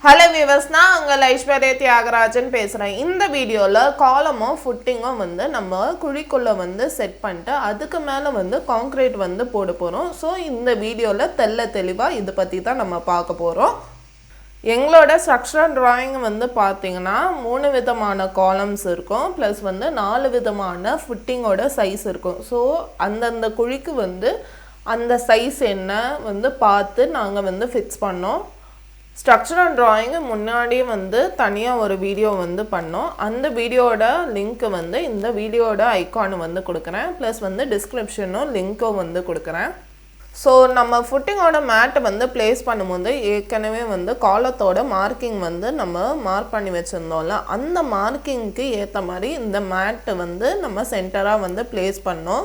Hello viewers, நான் உங்கள் ஐஸ்வர்யா தியாகராஜன் பேசுகிறேன். இந்த வீடியோவில் காலமும் ஃபுட்டிங்கும் வந்து நம்ம குழிக்குள்ளே வந்து செட் பண்ணிட்டு அதுக்கு மேலே வந்து காங்க்ரீட் வந்து போட போகிறோம். ஸோ இந்த வீடியோவில் தெளிவாக இதை பற்றி தான் நம்ம பார்க்க போகிறோம். எங்களோட ஸ்ட்ரக்சரல் டிராயிங் வந்து பார்த்திங்கன்னா 3 விதமான காலம்ஸ் இருக்கும், ப்ளஸ் வந்து 4 விதமான ஃபுட்டிங்கோட சைஸ் இருக்கும். ஸோ அந்தந்த குழிக்கு வந்து அந்த சைஸ் என்ன வந்து பார்த்து நாங்கள் வந்து ஃபிக்ஸ் பண்ணோம். ஸ்ட்ரக்சரல் டிராயிங்கு முன்னாடியே வந்து தனியாக ஒரு வீடியோ வந்து பண்ணோம். அந்த வீடியோட லிங்க்கு வந்து இந்த வீடியோட ஐக்கானு வந்து கொடுக்குறேன், ப்ளஸ் வந்து டிஸ்கிரிப்ஷனும் லிங்க்கும் வந்து கொடுக்குறேன். ஸோ நம்ம ஃபுட்டிங்கோட மேட்டை வந்து ப்ளேஸ் பண்ணும்போது ஏற்கனவே வந்து காலத்தோட மார்க்கிங் வந்து நம்ம மார்க் பண்ணி வச்சுருந்தோம்ல, அந்த மார்க்கிங்க்கு ஏற்ற மாதிரி இந்த மேட்டு வந்து நம்ம சென்டராக வந்து ப்ளேஸ் பண்ணோம்.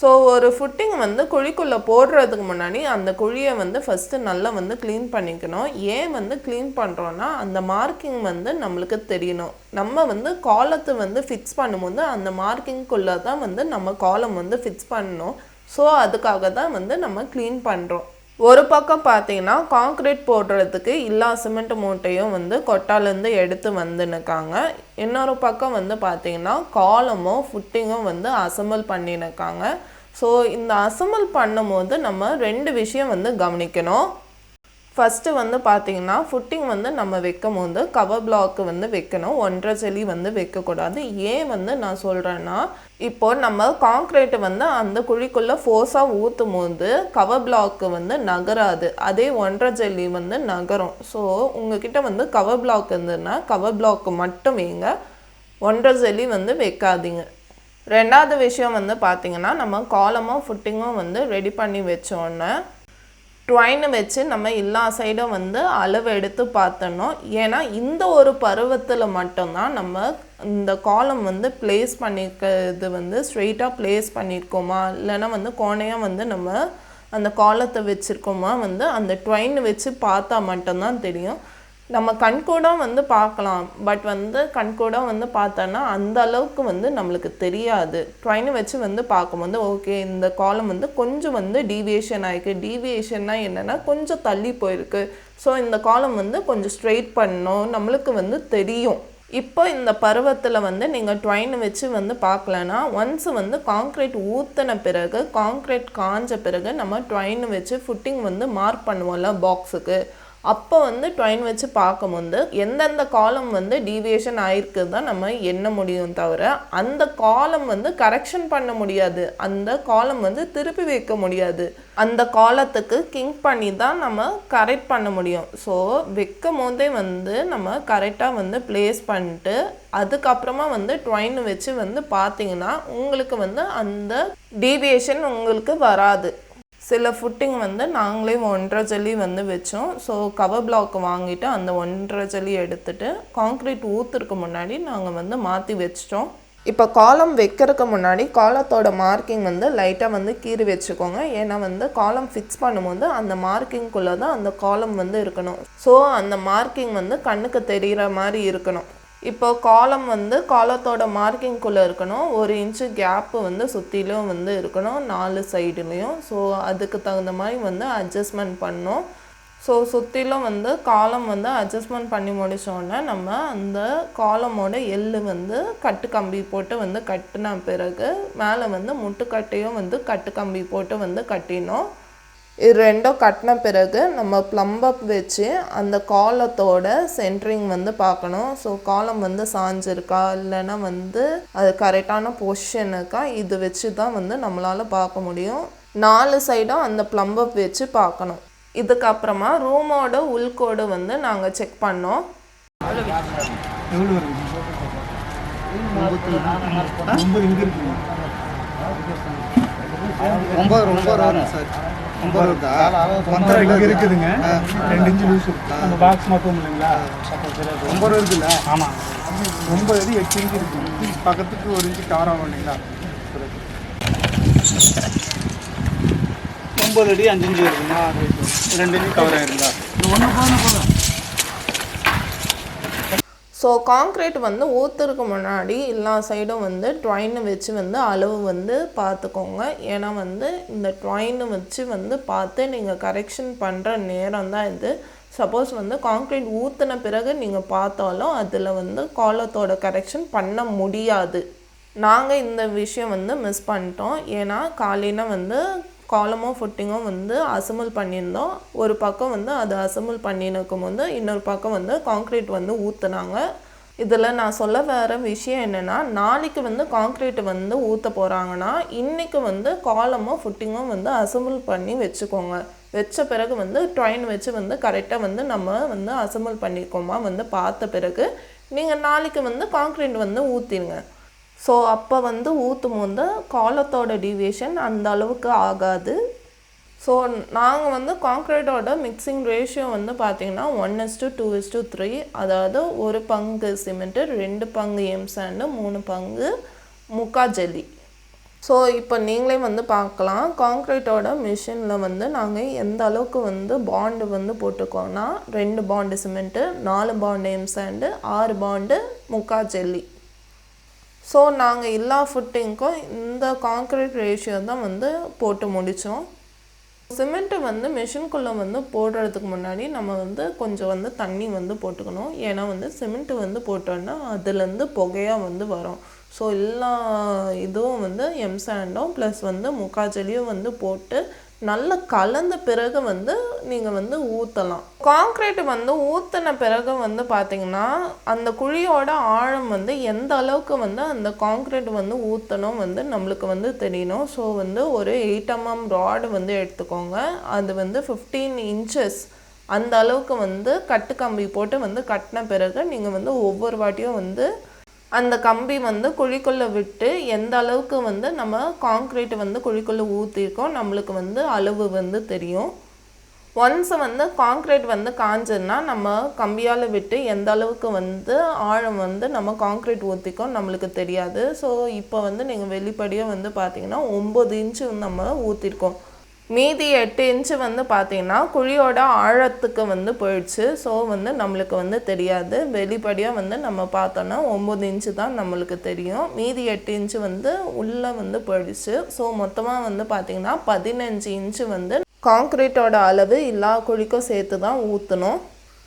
ஸோ ஒரு ஃபுட்டிங் வந்து குழிக்குள்ளே போடுறதுக்கு முன்னாடி அந்த குழியை வந்து ஃபஸ்ட்டு நல்லா வந்து க்ளீன் பண்ணிக்கணும். ஏன் வந்து க்ளீன் பண்ணுறோன்னா அந்த மார்க்கிங் வந்து நம்மளுக்கு தெரியணும். நம்ம வந்து காலத்தை வந்து ஃபிக்ஸ் பண்ணும்போது அந்த மார்க்கிங்குள்ளே தான் வந்து நம்ம காலம் வந்து ஃபிக்ஸ் பண்ணணும். ஸோ அதுக்காக தான் வந்து நம்ம க்ளீன் பண்ணுறோம். ஒரு பக்கம் பார்த்தீங்கன்னா காங்க்ரீட் போடுறதுக்கு எல்லா சிமெண்ட் மூட்டையும் வந்து கொட்டாலேருந்து எடுத்து வந்துன்னுக்காங்க. இன்னொரு பக்கம் வந்து பார்த்திங்கன்னா காலமும் ஃபுட்டிங்கும் வந்து அசம்பிள் பண்ணினுக்காங்க. ஸோ இந்த அசம்பிள் பண்ணும்போது நம்ம 2 விஷயம் வந்து கவனிக்கணும். ஃபஸ்ட்டு வந்து பார்த்திங்கன்னா ஃபுட்டிங் வந்து நம்ம வைக்கும் போது கவர் பிளாக்கு வந்து வைக்கணும், 1.5 ஜல்லி வந்து வைக்கக்கூடாது. ஏன் வந்து நான் சொல்கிறேன்னா, இப்போது நம்ம காங்க்ரீட்டு வந்து அந்த குழிக்குள்ளே ஃபோர்ஸாக ஊற்றும் போது கவர் பிளாக்கு வந்து நகராது, அதே 1.5 ஜல்லி வந்து நகரும். ஸோ உங்ககிட்ட வந்து கவர் பிளாக் இருந்ததுன்னா கவர் பிளாக்கு மட்டும் வைங்க, 1.5 ஜல்லி வந்து வைக்காதீங்க. ரெண்டாவது விஷயம் வந்து பார்த்திங்கன்னா, நம்ம காலமும் ஃபுட்டிங்கும் வந்து ரெடி பண்ணி வச்சோன்னே ட்வைனை வச்சு நம்ம எல்லா சைடும் வந்து அளவு எடுத்து பார்த்தணும். ஏன்னா இந்த ஒரு பருவத்தில் மட்டும்தான் நம்ம இந்த காலம் வந்து ப்ளேஸ் பண்ணிக்கிறது வந்து ஸ்ட்ரெயிட்டாக ப்ளேஸ் பண்ணியிருக்கோமா இல்லைன்னா வந்து கோணையாக வந்து நம்ம அந்த காலத்தை வச்சுருக்கோமா வந்து அந்த ட்வைனை வச்சு பார்த்தா மட்டும்தான் தெரியும். நம்ம கண்கூட வந்து பார்க்கலாம், பட் வந்து கண்கூட வந்து பார்த்தோன்னா அந்த அளவுக்கு வந்து நம்மளுக்கு தெரியாது. ட்வைனை வச்சு வந்து பார்க்கும்போது ஓகே இந்த காலம் வந்து கொஞ்சம் வந்து டீவியேஷன் ஆகிருக்கு. டீவியேஷன்னா என்னென்னா கொஞ்சம் தள்ளி போயிருக்கு. ஸோ இந்த காலம் வந்து கொஞ்சம் ஸ்ட்ரெயிட் பண்ணணும் நம்மளுக்கு வந்து தெரியும். இப்போ இந்த பருவத்தில் வந்து நீங்கள் ட்வைனை வச்சு வந்து பார்க்கலன்னா ஒன்ஸ் வந்து காங்க்ரீட் ஊற்றின பிறகு காங்க்ரீட் காஞ்ச பிறகு நம்ம ட்வைனை வச்சு ஃபுட்டிங் வந்து மார்க் பண்ணுவோம்ல பாக்ஸுக்கு, அப்போ வந்து ட்வைன் வச்சு பார்க்கும்போது எந்தெந்த காலம் வந்து டீவியேஷன் ஆகிருக்கு தான் நம்ம எண்ண முடியும், தவிர அந்த காலம் வந்து கரெக்ஷன் பண்ண முடியாது, அந்த காலம் வந்து திருப்பி வைக்க முடியாது. அந்த காலத்துக்கு கிங்க் பண்ணி தான் நம்ம கரெக்ட் பண்ண முடியும். ஸோ வைக்கும் போதே வந்து நம்ம கரெக்டாக வந்து ப்ளேஸ் பண்ணிட்டு அதுக்கப்புறமா வந்து ட்வைன் வச்சு வந்து பார்த்தீங்கன்னா உங்களுக்கு வந்து அந்த டீவியேஷன் உங்களுக்கு வராது. சில ஃபுட்டிங் வந்து நாங்களே 1.5 ஜல்லி வந்து வச்சோம். ஸோ கவர் பிளாக் வாங்கிட்டு அந்த 1.5 ஜல்லி எடுத்துகிட்டு காங்க்ரீட் ஊற்றுறதுக்கு முன்னாடி நாங்கள் வந்து மாற்றி வச்சிட்டோம். இப்போ காலம் வைக்கிறதுக்கு முன்னாடி காலத்தோட மார்க்கிங் வந்து லைட்டாக வந்து கீறி வச்சுக்கோங்க. ஏன்னா வந்து காலம் ஃபிக்ஸ் பண்ணும்போது அந்த மார்க்கிங்குள்ளே தான் அந்த காலம் வந்து இருக்கணும். ஸோ அந்த மார்க்கிங் வந்து கண்ணுக்கு தெரிகிற மாதிரி இருக்கணும். இப்போ காலம் வந்து காலத்தோட மார்க்கிங்குள்ளே இருக்கணும், 1 இன்ச்சு கேப்பு வந்து சுற்றிலும் வந்து இருக்கணும் 4 சைடுலேயும். ஸோ அதுக்கு தகுந்த மாதிரி வந்து அட்ஜஸ்ட்மெண்ட் பண்ணோம். ஸோ சுற்றிலும் வந்து காலம் வந்து அட்ஜஸ்ட்மெண்ட் பண்ணி முடித்தோடனே நம்ம அந்த காலமோட எள்ளு வந்து கட்டு கம்பி போட்டு வந்து கட்டின பிறகு மேலே வந்து முட்டுக்கட்டையும் வந்து கட்டு கம்பி போட்டு வந்து கட்டினோம். இது ரெண்டும் கட்டின பிறகு நம்ம ப்ளம்பப் வச்சு அந்த காலத்தோட சென்ட்ரிங் வந்து பார்க்கணும். ஸோ காலம் வந்து சாஞ்சிருக்கா இல்லைன்னா வந்து அது கரெக்டான பொசிஷனுக்கா, இது வச்சு தான் வந்து நம்மளால் பார்க்க முடியும். 4 சைடும் அந்த ப்ளம்பப் வச்சு பார்க்கணும். இதுக்கப்புறமா ரூமோட உள்கோடு வந்து நாங்கள் செக் பண்ணோம். இருக்குதுங்க 2 இன்ச்சு லூஸ் நம்ம பாக்ஸ் மட்டும் இல்லைங்களா, 9 இருக்குல்ல. ஆமாம் 9 அடி 8 இன்ச்சு இருக்கு, பக்கத்துக்கு 1 இன்ச்சு கவர் ஆகும் இல்லைங்களா. 9 அடி 5 இன்ச்சு இருக்குங்களா, 2 இன்ச்சு கவர் ஆயிருந்தா ஒன்று போதும். ஸோ காங்க்ரீட் வந்து ஊற்றுறதுக்கு முன்னாடி எல்லா சைடும் வந்து ட்வைனை வச்சு வந்து அளவு வந்து பார்த்துக்கோங்க. ஏன்னா வந்து இந்த ட்வைனை வச்சு வந்து பார்த்து நீங்கள் கரெக்ஷன் பண்ணுற நேரம் தான் இது. சப்போஸ் வந்து கான்க்ரீட் ஊற்றின பிறகு நீங்கள் பார்த்தாலும் அதில் வந்து காலத்தோட கரெக்ஷன் பண்ண முடியாது. நாங்கள் இந்த விஷயம் வந்து மிஸ் பண்ணிட்டோம். ஏன்னா காலையில் வந்து காலமும் ஃபுட்டிங்கும் வந்து அசம்பிள் பண்ணியிருந்தோம். ஒரு பக்கம் வந்து அது அசம்பிள் பண்ணினுக்கும் போது இன்னொரு பக்கம் வந்து கான்க்ரீட் வந்து ஊற்றுனாங்க. இதில் நான் சொல்ல வர விஷயம் என்னென்னா, நாளைக்கு வந்து கான்க்ரீட் வந்து ஊற்ற போகிறாங்கன்னா இன்றைக்கி வந்து காலமும் ஃபுட்டிங்கும் வந்து அசம்பிள் பண்ணி வச்சுக்கோங்க. வச்ச பிறகு வந்து ட்ரெயின் வச்சு வந்து கரெக்டாக வந்து நம்ம வந்து அசம்பிள் பண்ணிக்கோமா வந்து பார்த்த பிறகு நீங்கள் நாளைக்கு வந்து கான்க்ரீட் வந்து ஊற்றிடுங்க. ஸோ அப்போ வந்து ஊற்றும் போது காலத்தோட டிவியேஷன் அந்த அளவுக்கு ஆகாது. ஸோ நாங்கள் வந்து கான்க்ரீட்டோட மிக்சிங் ரேஷியோ வந்து பார்த்திங்கன்னா 1:2:3, அதாவது 1 பங்கு சிமெண்ட்டு, 2 பங்கு எம்சாண்டு, 3 பங்கு முக்கா ஜல்லி. ஸோ இப்போ நீங்களே வந்து பார்க்கலாம் கான்க்ரீட்டோட மிஷினில் வந்து நாங்கள் எந்த அளவுக்கு வந்து பாண்டு வந்து போட்டுக்கோன்னா 2 பாண்டு சிமெண்ட்டு, 4 பாண்டு எம்சாண்டு, 6 பாண்டு முக்கா ஜல்லி. ஸோ நாங்கள் எல்லா ஃபுட்டிங்க்கும் இந்த கான்க்ரீட் ரேஷியோ தான் வந்து போட்டு முடித்தோம். சிமெண்ட்டு வந்து மிஷின்குள்ளே வந்து போடுறதுக்கு முன்னாடி நம்ம வந்து கொஞ்சம் வந்து தண்ணி வந்து போட்டுக்கணும். ஏன்னா வந்து சிமெண்ட்டு வந்து போட்டோன்னா அதுலேருந்து புகையாக வந்து வரும். ஸோ எல்லா இதுவும் வந்து எம்சாண்டும் ப்ளஸ் வந்து முக்காஜலியும் வந்து போட்டு நல்லா கலந்த பிறகு வந்து நீங்கள் வந்து ஊற்றலாம். கான்க்ரீட் வந்து ஊற்றின பிறகு வந்து பார்த்திங்கன்னா அந்த குழியோட ஆழம் வந்து எந்த அளவுக்கு வந்து அந்த கான்க்ரீட் வந்து ஊற்றணும் வந்து நம்மளுக்கு வந்து தெரியணும். ஸோ வந்து ஒரு 8 mm ராடு வந்து எடுத்துக்கோங்க. அது வந்து 15 inches அந்த அளவுக்கு வந்து கட்டு கம்பி போட்டு வந்து கட்டின பிறகு நீங்கள் வந்து ஒவ்வொரு வாட்டியும் வந்து அந்த கம்பி வந்து குழிக்குள்ளே விட்டு எந்த அளவுக்கு வந்து நம்ம கான்க்ரீட் வந்து குழிக்குள்ளே ஊற்றிருக்கோம் நம்மளுக்கு வந்து அளவு வந்து தெரியும். ஒன்ஸ் வந்து கான்க்ரீட் வந்து காஞ்சதுன்னா நம்ம கம்பியால் விட்டு எந்த அளவுக்கு வந்து ஆழம் வந்து நம்ம கான்க்ரீட் ஊற்றிக்கோம் நம்மளுக்கு தெரியாது. ஸோ இப்போ வந்து நீங்கள் வெளிப்படையாக வந்து பார்த்திங்கன்னா 9 inch நம்ம ஊற்றிருக்கோம். மீதி 8 inch வந்து பார்த்திங்கன்னா குழியோட ஆழத்துக்கு வந்து போயிடுச்சு. ஸோ வந்து நம்மளுக்கு வந்து தெரியாது. வெளிப்படையாக வந்து நம்ம பார்த்தோன்னா 9 inch தான் நம்மளுக்கு தெரியும். மீதி 8 inch வந்து உள்ளே வந்து போயிடுச்சு. ஸோ மொத்தமாக வந்து பார்த்திங்கன்னா 15 inch வந்து கான்க்ரீட்டோட அளவு எல்லா குழிக்கும் சேர்த்து தான் ஊற்றணும்.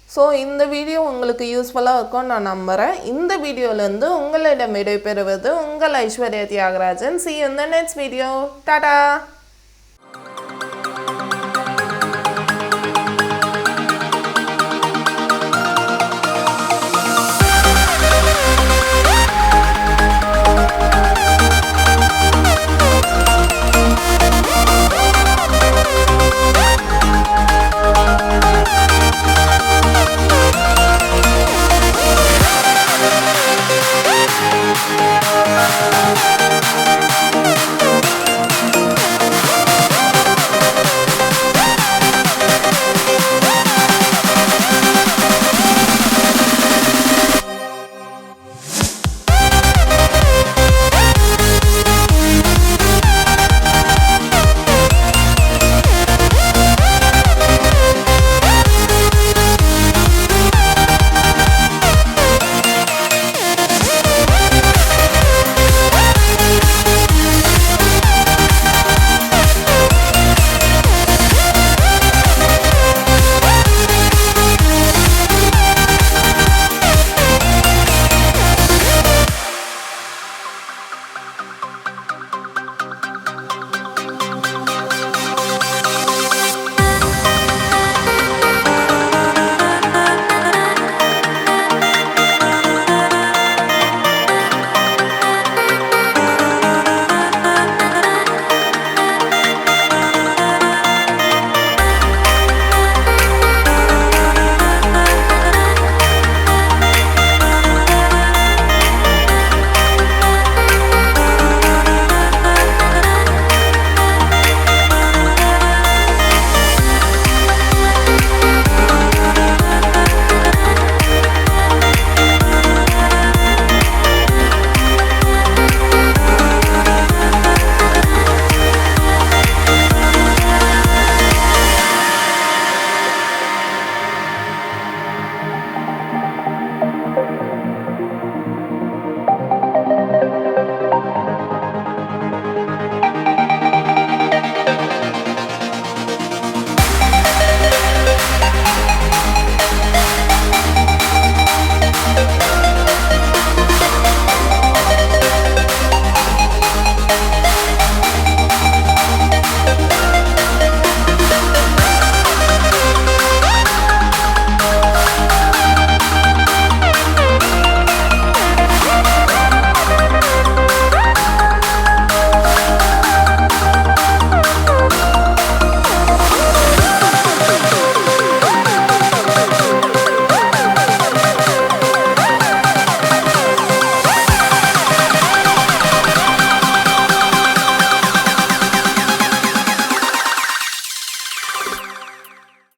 ஸோ இந்த வீடியோ உங்களுக்கு யூஸ்ஃபுல்லாக இருக்கும்னு நான் நம்புகிறேன். இந்த வீடியோலேருந்து உங்களிடம் விடைபெறுவது உங்கள் Aishwarya Thiagarajan. See you in the next video. Tata.